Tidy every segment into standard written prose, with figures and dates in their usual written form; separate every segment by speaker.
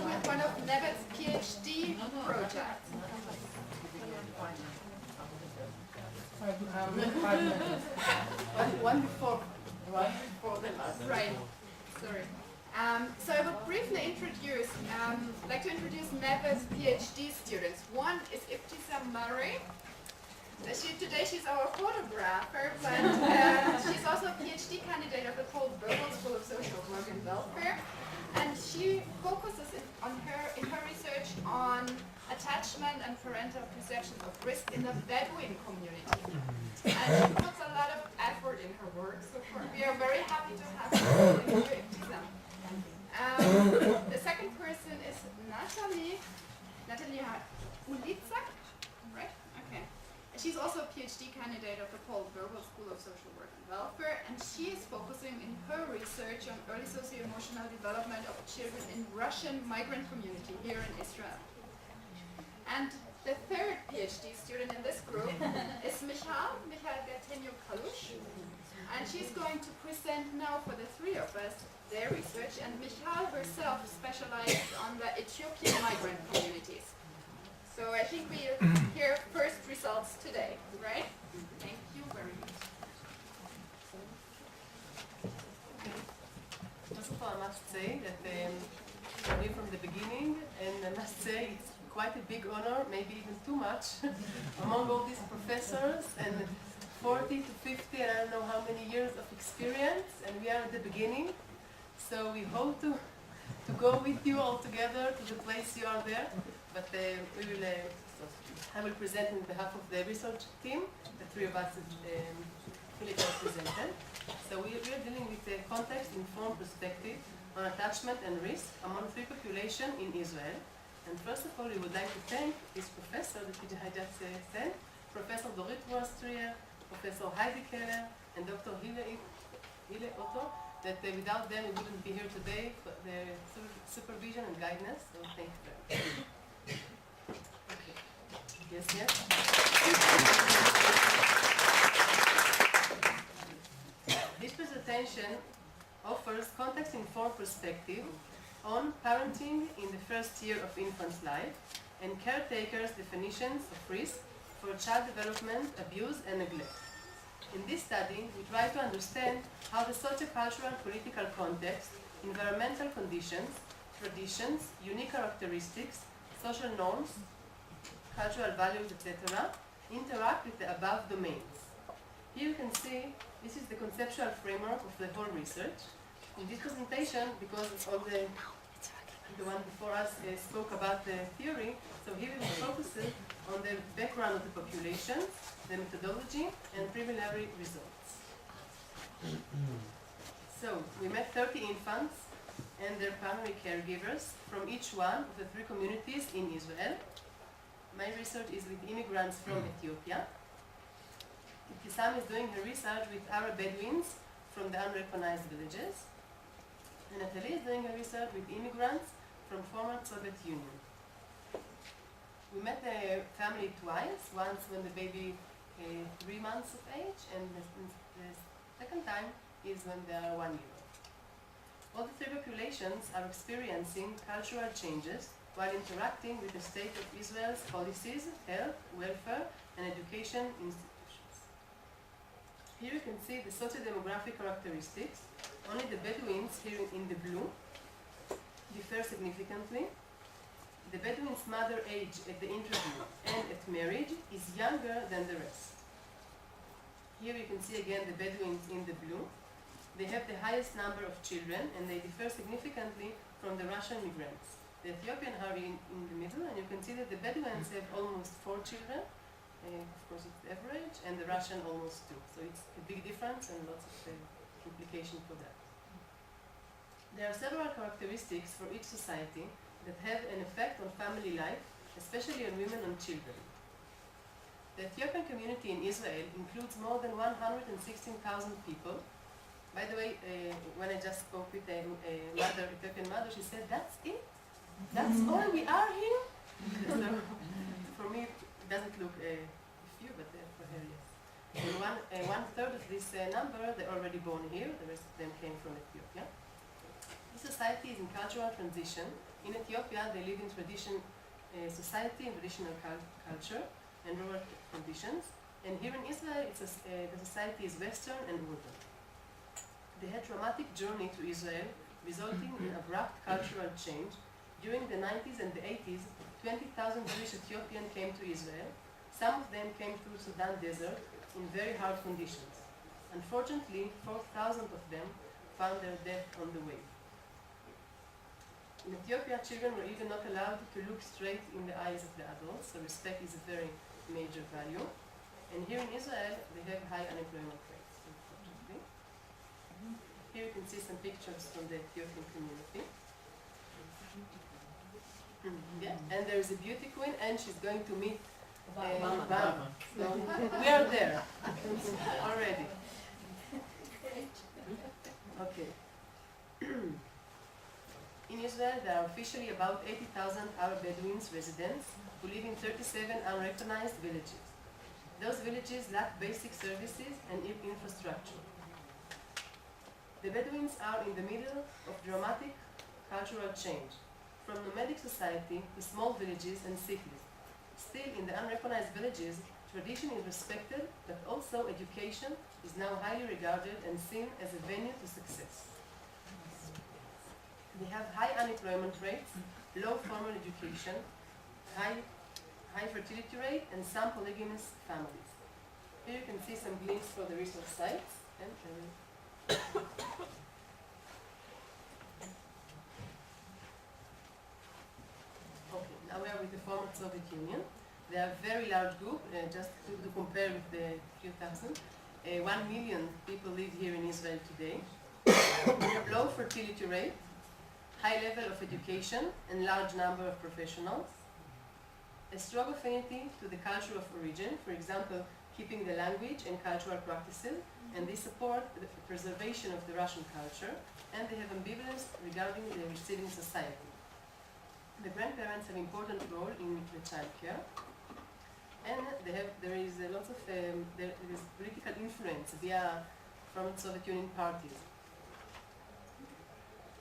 Speaker 1: with one of Nevet's PhD projects.
Speaker 2: 5 minutes. One before the last.
Speaker 1: Right. Sorry. So I will briefly introduce, like to introduce Nevet's PhD students. One is Ibtisam Murray. Today she's our photographer, but she's also a PhD candidate of the Paul Bergel School of Social Work and Welfare, and she focuses in her research on attachment and parental perceptions of risk in the Bedouin community. And she puts a lot of effort in her work, so we are very happy to have her here, Ibtisam. The second person is Natalie Ulitzak, right? Okay. She's also a PhD candidate of the Paul Bergel School of Social Work and Welfare, and she is focusing in her research on early socio-emotional development of children in Russian migrant community here in Israel. And the third PhD student in this group is Michal Gatenyo-Kalush, and she's going to present now for the three of us their research, and Michal herself specialized on the Ethiopian migrant communities. So I think we'll hear first results today, right? Thank you very much.
Speaker 2: First of all, I must say that I'm here from the beginning, and I must say it's quite a big honor, maybe even too much, among all these professors and 40 to 50, and I don't know how many years of experience, and we are at the beginning. So we hope to go with you all together to the place you are there. But I will present on behalf of the research team. The three of us will presented. So we are dealing with a context-informed perspective on attachment and risk among three populations in Israel. And first of all, we would like to thank this professor that I just said, Professor Dorit Rostrier, Professor Heidi Keller, and Dr. Hile Otto, that without them we wouldn't be here today for their supervision and guidance. So thank you very much. Okay. Yes, yes. This presentation offers context-informed perspective on parenting in the first year of infant's life and caretakers' definitions of risk for child development, abuse, and neglect. In this study, we try to understand how the socio-cultural political context, environmental conditions, traditions, unique characteristics, social norms, cultural values, etc., interact with the above domains. Here you can see this is the conceptual framework of the whole research. In this presentation, because all the one before us spoke about the theory, so here we will focus on the background of the population, the methodology, and preliminary results. So we met 30 infants and their primary caregivers from each one of the three communities in Israel. My research is with immigrants from Ethiopia. Ibtisam is doing her research with Arab Bedouins from the unrecognized villages. And Natalie is doing her research with immigrants from former Soviet Union. We met the family twice, once when the baby is 3 months of age, and the second time is when they are 1 year old. All the three populations are experiencing cultural changes while interacting with the state of Israel's policies, health, welfare, and education institutions. Here you can see the socio-demographic characteristics. Only the Bedouins, here in the blue, differ significantly. The Bedouin's mother age at the interview and at marriage is younger than the rest. Here you can see again the Bedouins in the blue. They have the highest number of children, and they differ significantly from the Russian migrants. The Ethiopian are in the middle, and you can see that the Bedouins have almost 4 children. Of course, it's the average, and the Russian almost 2. So it's a big difference and lots of implication for that. There are several characteristics for each society that have an effect on family life, especially on women and children. The Ethiopian community in Israel includes more than 116,000 people. By the way, when I just spoke with a Ethiopian mother, she said, "That's it? That's all we are here?" So, for me, it doesn't look few, but for her, yes. And one third of this number, they're already born here. The rest of them came from Ethiopia. This society is in cultural transition. In Ethiopia, they live in society and traditional culture and rural conditions. And here in Israel, the society is Western and urban. They had dramatic journey to Israel, resulting in abrupt cultural change. During the 90s and the 80s, 20,000 Jewish Ethiopians came to Israel. Some of them came through Sudan desert in very hard conditions. Unfortunately, 4,000 of them found their death on the way. In Ethiopia, children were even not allowed to look straight in the eyes of the adults, so respect is a very major value. And here in Israel, they have high unemployment rates, unfortunately. Here you can see some pictures from the Ethiopian community. Yeah, and there is a beauty queen, and she's going to meet Mama. So we are there already. Okay. In Israel, there are officially about 80,000 Arab Bedouins residents who live in 37 unrecognized villages. Those villages lack basic services and infrastructure. The Bedouins are in the middle of dramatic cultural change, from nomadic society to small villages and cities. Still, in the unrecognized villages, tradition is respected, but also education is now highly regarded and seen as a venue to success. They have high unemployment rates, low formal education, high fertility rate, and some polygamous families. Here you can see some glimpses for the resource sites. Okay, now we are with the former Soviet Union. They are a very large group, just to compare with the few thousand. 1 million people live here in Israel today. We have low fertility rate, high level of education, and large number of professionals. A strong affinity to the culture of origin, for example, keeping the language and cultural practices, and they support the preservation of the Russian culture, and they have ambivalence regarding the receiving society. The grandparents have an important role in the child care, and there is lots of there is political influence from Soviet Union parties.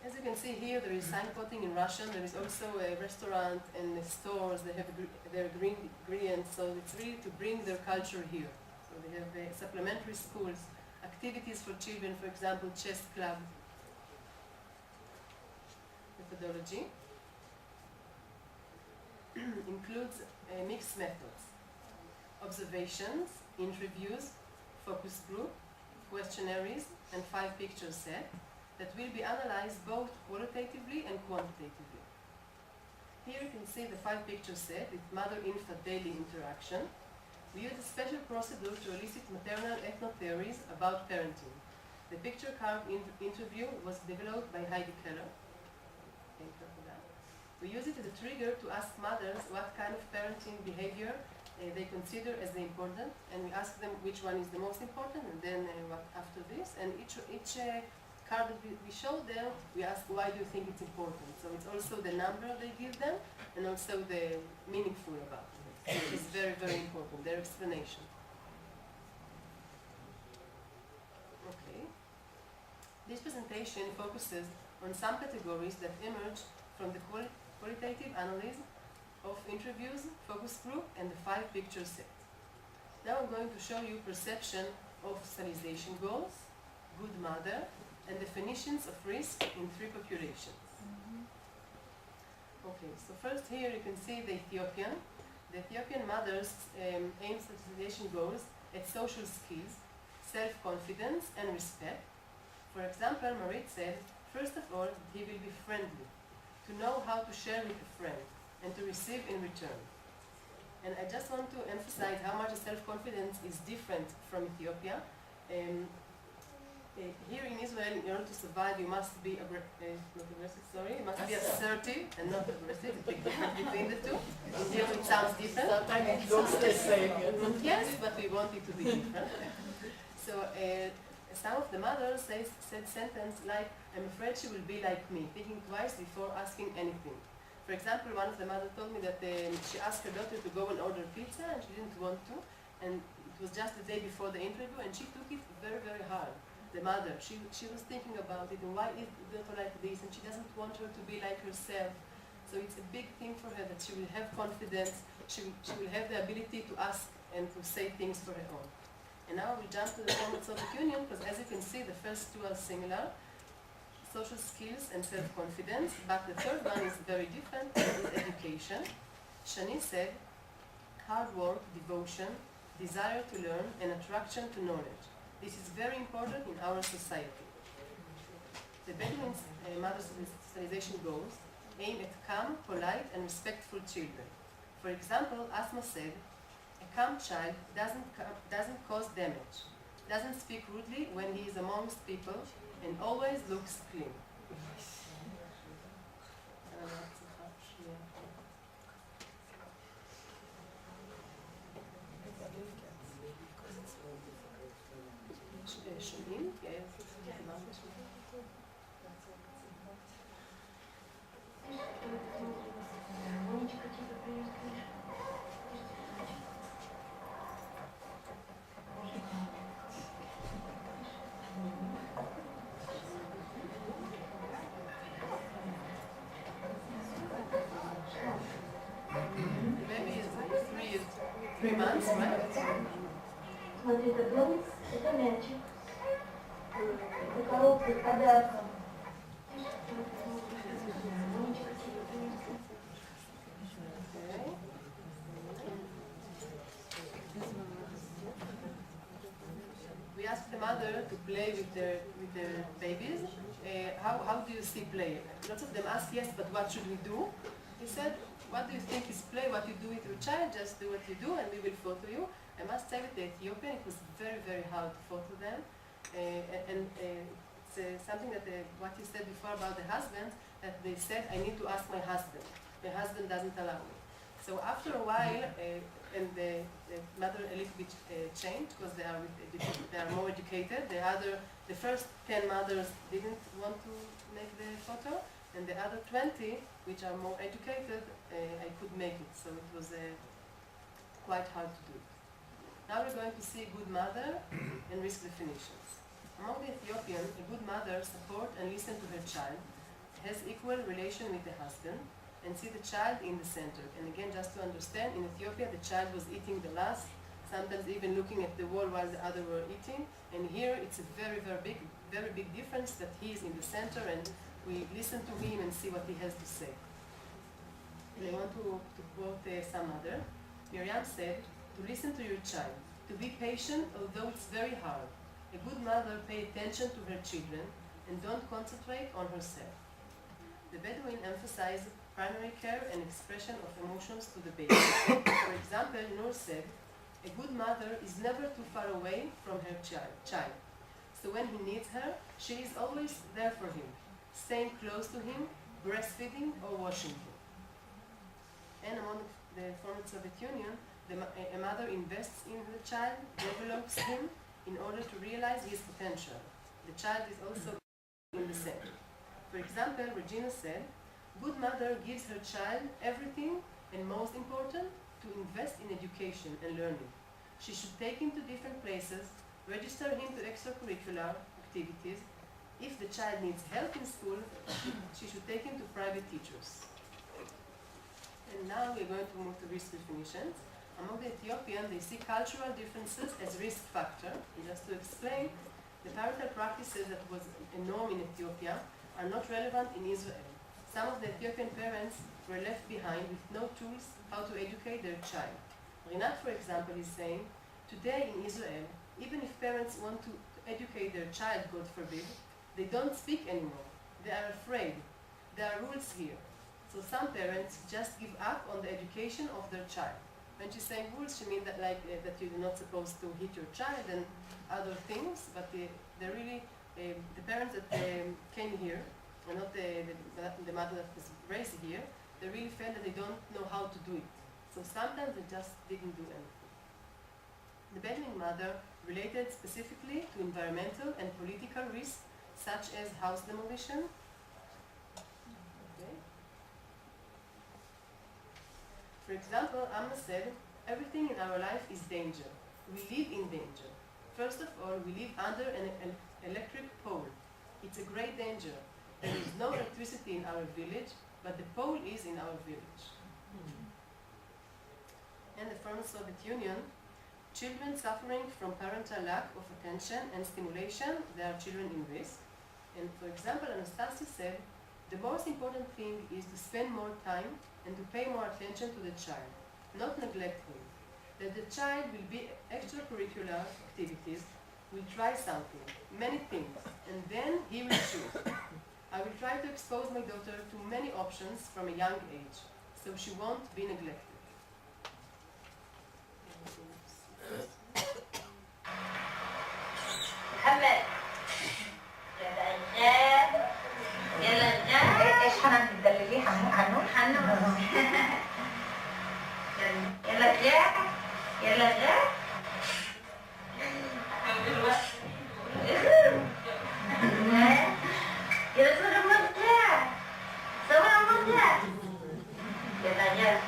Speaker 2: As you can see here, there is signposting in Russian. There is also a restaurant and stores. They have their green ingredients, so it's really to bring their culture here. So they have supplementary schools, activities for children, for example, chess club, methodology. Includes mixed methods, observations, interviews, focus group, questionnaires, and 5-picture set that will be analyzed both qualitatively and quantitatively. Here you can see the 5-picture set with mother-infant daily interaction. We used a special procedure to elicit maternal ethno-theories about parenting. The picture card interview was developed by Heidi Keller. Thank you for that. We use it as a trigger to ask mothers what kind of parenting behavior they consider as the important, and we ask them which one is the most important, and then what after this. And each card that we show them, we ask, why do you think it's important? So it's also the number they give them, and also the meaningful about it, which is very, very important, their explanation. Okay. This presentation focuses on some categories that emerge from the qualitative analysis of interviews, focus group, and the 5-picture set. Now I'm going to show you perception of socialization goals, good mother, and definitions of risk in 3 populations. Okay, so first here you can see the Ethiopian. The Ethiopian mothers aim socialization goals at social skills, self-confidence, and respect. For example, Marit said, first of all, he will be friendly, to know how to share with a friend, and to receive in return. And I just want to emphasize how much self-confidence is different from Ethiopia. Here in Israel, in order to survive, you must be assertive and not aggressive. It's a big difference between the two. In here it sounds different.
Speaker 3: Sometimes it looks the same.
Speaker 2: Yes, but we want it to be different. So some of the mothers said sentence like, I'm afraid she will be like me, thinking twice before asking anything. For example, one of the mothers told me that she asked her daughter to go and order pizza, and she didn't want to, and it was just the day before the interview, and she took it very, very hard. the mother. She was thinking about it, and why is the daughter like this, and she doesn't want her to be like herself. So it's a big thing for her that she will have confidence, she will have the ability to ask and to say things for her own. And now we jump to the form of Soviet Union, because as you can see, the first two are similar, social skills and self-confidence, but the third one is very different, is education. Shani said, hard work, devotion, desire to learn, and attraction to knowledge. This is very important in our society. The Bedouin mother socialization goals aim at calm, polite, and respectful children. For example, Asma said, a calm child doesn't cause damage, doesn't speak rudely when he is amongst people, and always looks clean. שומעים? Maybe it's 3 months, right?
Speaker 4: Смотри, это глаз, это мячик. Это коробка, это подарок.
Speaker 2: We asked the mother to play with their babies. How do you see play? Lots of them asked, yes, but what should we do? He said, what do you think is play? What you do with your child, just do what you do and we will photo you. I must say with the Ethiopian, it was very, very hard to photo them. It's something that what you said before about the husband, that they said, I need to ask my husband. My husband doesn't allow me. So after a while, and the mother a little bit changed because they are more educated. The first 10 mothers didn't want to make the photo, and the other 20, which are more educated, I could make it. So it was quite hard to do. Now we're going to see good mother and risk definitions. Among the Ethiopian, a good mother supports and listens to her child, has equal relation with the husband, and see the child in the center. And again, just to understand, in Ethiopia, the child was eating the last, sometimes even looking at the wall while the other were eating. And here, it's a very, very big difference that he is in the center, and we listen to him and see what he has to say. And I want to quote some mother. Miriam said, to listen to your child, to be patient, although it's very hard. A good mother pays attention to her children and don't concentrate on herself. The Bedouin emphasize primary care and expression of emotions to the baby. For example, Noor said, a good mother is never too far away from her child. So when he needs her, she is always there for him, staying close to him, breastfeeding or washing him. And among the former Soviet Union, a mother invests in the child, develops him in order to realize his potential. The child is also in the center. For example, Regina said, good mother gives her child everything and most important, to invest in education and learning. She should take him to different places, register him to extracurricular activities. If the child needs help in school, she should take him to private teachers. And now we're going to move to risk definitions. Among the Ethiopian, they see cultural differences as risk factor. And just to explain, the parental practices that was a norm in Ethiopia are not relevant in Israel. Some of the Ethiopian parents were left behind with no tools how to educate their child. Rinat, for example, is saying, today in Israel, even if parents want to educate their child, God forbid, they don't speak anymore. They are afraid. There are rules here. So some parents just give up on the education of their child. When she's saying rules, she means that that you're not supposed to hit your child and other things, but they're really, the parents that came here, and not the mother that was raised here, they really felt that they don't know how to do it. So sometimes they just didn't do anything. The Bedouin mother related specifically to environmental and political risks, such as house demolition. Okay. For example, Amma said, everything in our life is danger. We live in danger. first of all, we live under an electric pole. It's a great danger. There is no electricity in our village, but the pole is in our village. And the former Soviet Union, children suffering from parental lack of attention and stimulation, they are children in risk. And for example, Anastasia said, the most important thing is to spend more time and to pay more attention to the child, not neglect him. That the child will be extracurricular activities, will try something, many things, and then he will choose. I will try to expose my daughter to many options from a young age, so she won't be neglected.
Speaker 5: محمد يلا جاء ايش حنان تدللي حنون يلا جاء يلا جاء يلا صور مرجع يلا جاء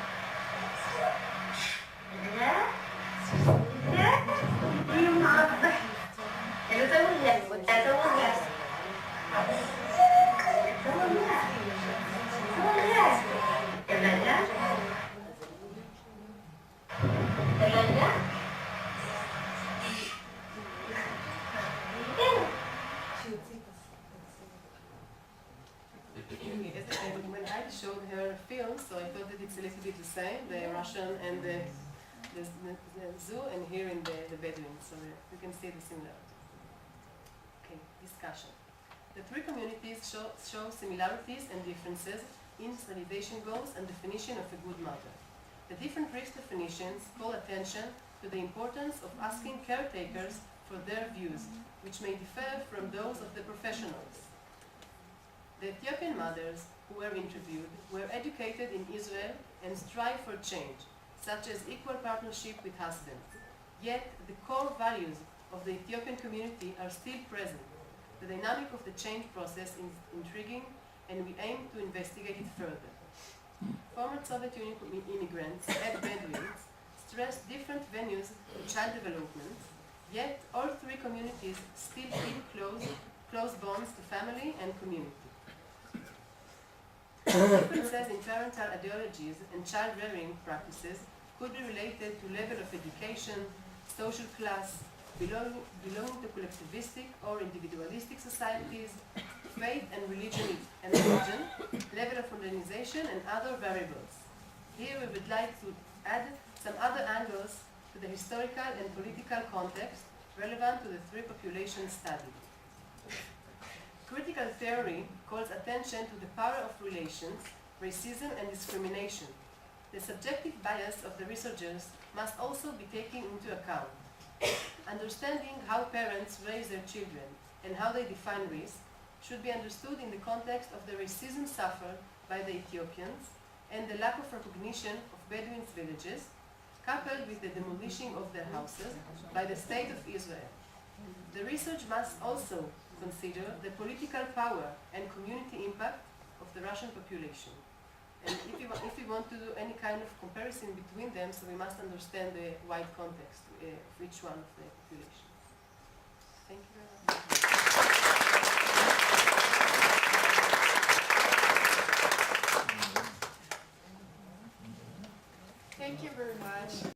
Speaker 2: When I showed her film, so I thought that it's a little bit the same, the Russian and the zoo, and here in the Bedouin, so you can see the similarity. Okay, discussion. The three communities show similarities and differences in socialization goals and definition of a good mother. The different risk definitions call attention to the importance of asking caretakers for their views, which may differ from those of the professionals. The Ethiopian mothers who were interviewed were educated in Israel and strive for change, such as equal partnership with husbands. Yet, the core values of the Ethiopian community are still present. The dynamic of the change process is intriguing, and we aim to investigate it further. Former Soviet Union immigrants and Bedouins stressed different venues to child development, yet all three communities still keep close bonds to family and community. Differences in parental ideologies and child-rearing practices could be related to level of education, social class, belonging to collectivistic or individualistic societies, faith and religion, level of modernization, and other variables. Here we would like to add some other angles to the historical and political context relevant to the three populations studied. Critical theory calls attention to the power of relations, racism, and discrimination. The subjective bias of the researchers must also be taken into account. Understanding how parents raise their children and how they define risk should be understood in the context of the racism suffered by the Ethiopians and the lack of recognition of Bedouin villages, coupled with the demolishing of their houses by the State of Israel. The research must also consider the political power and community impact of the Russian population. And if you want to do any kind of comparison between them, so we must understand the wide context of each one of the population. Thank you very much.
Speaker 1: Thank you very much.